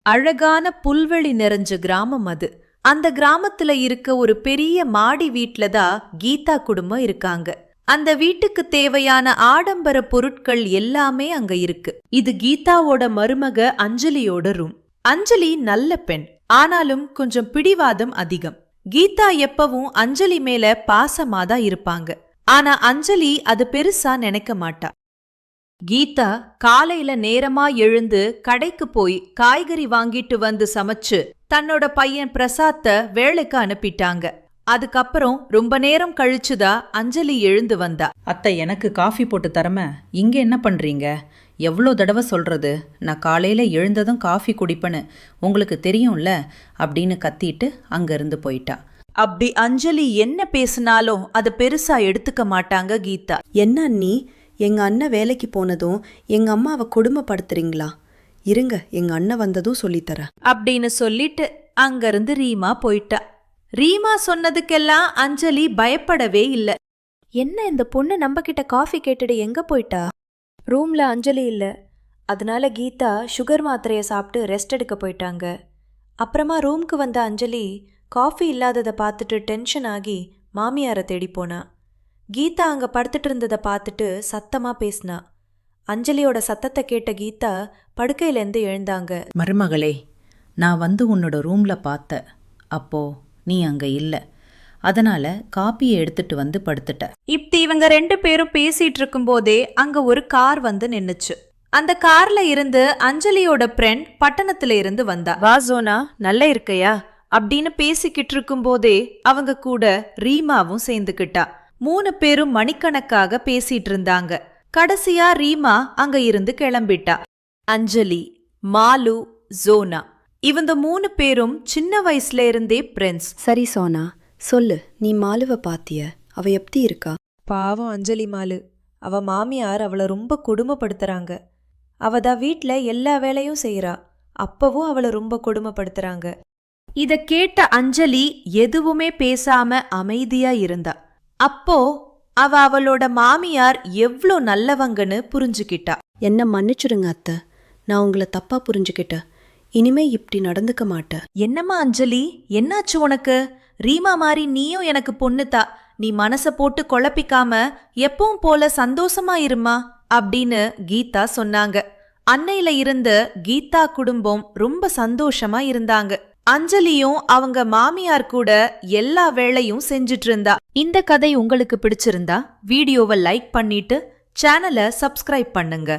அழகான புல்வெளி நிறைஞ்ச கிராமம் அது. அந்த கிராமத்துல இருக்க ஒரு பெரிய மாடி வீட்ல தான் கீதா குடும்பம் இருக்காங்க. அந்த வீட்டுக்கு தேவையான ஆடம்பர பொருட்கள் எல்லாமே அங்க இருக்கு. இது கீதாவோட மருமக அஞ்சலியோட ரூம். அஞ்சலி நல்ல பெண், ஆனாலும் கொஞ்சம் பிடிவாதம் அதிகம். கீதா எப்பவும் அஞ்சலி மேல பாசமாதான் இருப்பாங்க. ஆனா அஞ்சலி அது பெருசா நினைக்க மாட்டா. கீதா காலையில நேரமா எழுந்து கடைக்கு போய் காய்கறி வாங்கிட்டு வந்து சமைச்சு தன்னோட பையன் பிரசாத்த வேலைக்கு அனுப்பிட்டாங்க. அதுக்கப்புறம் ரொம்ப நேரம் கழிச்சுதா அஞ்சலி எழுந்து வந்தா. அத்தை, எனக்கு காஃபி போட்டு தரம இங்க என்ன பண்றீங்க? எவ்வளோ தடவை சொல்றது, நான் காலையில எழுந்ததும் காஃபி குடிப்பேன்னு உங்களுக்கு தெரியும்ல அப்படின்னு கத்திட்டு அங்கிருந்து போயிட்டா. அப்படி அஞ்சலி என்ன பேசினாலும் அது பெருசா எடுத்துக்க மாட்டாங்க கீதா. என்ன நீ எங்க அண்ணன் வேலைக்கு போனதும் எங்க அம்மாவை கொடுமைப்படுத்துறீங்களா? இருங்க, எங்க அண்ணன் வந்ததும் சொல்லித்தரேன் அப்படின்னு சொல்லிட்டு அங்கிருந்து ரீமா போயிட்டா. ரீமா சொன்னதுக்கெல்லாம் அஞ்சலி பயப்படவே இல்ல. என்ன இந்த பொண்ணு நம்ம கிட்ட காஃபி கேட்டுட்டு எங்க போயிட்டா? ரூம்ல அஞ்சலி இல்ல, அதனால கீதா சுகர் மாத்திரையை சாப்பிட்டு ரெஸ்ட் எடுக்க போயிட்டாங்க. அப்புறமா ரூம்க்கு வந்த அஞ்சலி காஃபி இல்லாததை பார்த்துட்டு டென்ஷன் ஆகி மாமியாரை தேடி போனா. கீதா அங்க படுத்துட்டு இருந்ததை பார்த்துட்டு சத்தமா பேசினா. அஞ்சலியோட சத்தத்தை கேட்ட கீதா படுக்கையிலேருந்து எழுந்தாங்க. மருமகளே, நான் வந்து உன்னோட ரூம்ல பார்த்த அப்போ நீ அங்க இல்ல, அதனால காப்பியை எடுத்துட்டு வந்து படுத்துட்ட. இப்படி இவங்க 2 பேரும் பேசிட்டு இருக்கும் போதே அங்க ஒரு கார் வந்து நின்னுச்சு. அந்த கார்ல இருந்து அஞ்சலியோட ஃப்ரெண்ட் பட்டணத்துல இருந்து வந்தா. வா சோனா, நல்லா இருக்கையா அப்படின்னு பேசிக்கிட்டு இருக்கும் போதே அவங்க கூட ரீமாவும் சேர்ந்துக்கிட்டா. 3 பேரும் மணிக்கணக்காக பேசிட்டு இருந்தாங்க. கடைசியா ரீமா அங்க இருந்து கிளம்பிட்டா. அஞ்சலி, மாலு, ஜோனா இவங்க 3 பேரும் சின்ன வயசுல இருந்தே ஃப்ரெண்ட்ஸ். சரி சோனா, சொல்லு, நீ மாலுவை பாத்திய? அவ எப்படி இருக்கா? பாவம் அஞ்சலி மாலு, அவ மாமியார் அவளை ரொம்ப கொடுமைப்படுத்துறாங்க. அவ தான் வீட்ல எல்லா வேலையும் செய்யறா, அப்பவும் அவளை ரொம்ப கொடுமைப்படுத்துறாங்க. இத கேட்ட அஞ்சலி எதுவுமே பேசாம அமைதியா இருந்தா. அப்போ அவ அவளோட மாமியார் எவ்ளோ நல்லவங்கன்னு புரிஞ்சுக்கிட்டா. என்ன மன்னிச்சுடுங்க அத்தை, நான் உங்களை தப்பா புரிஞ்சுக்கிட்டேன். இனிமே இப்படி நடந்துக்க மாட்டேன். என்னம்மா அஞ்சலி, என்னாச்சு உனக்கு? ரீமா மாதிரி நீயும் எனக்கு பொண்ணுதா, நீ மனச போட்டு குழப்பிக்காம எப்பவும் போல சந்தோஷமா இருமா அப்படின்னு கீதா சொன்னாங்க. அன்னையில இருந்து கீதா குடும்பம் ரொம்ப சந்தோஷமா இருந்தாங்க. அஞ்சலியும் அவங்க மாமியார் கூட எல்லா வேலையும் செஞ்சிட்டு இருந்தா. இந்த கதை உங்களுக்கு பிடிச்சிருந்தா வீடியோவை லைக் பண்ணிட்டு சேனலை சப்ஸ்கிரைப் பண்ணுங்க.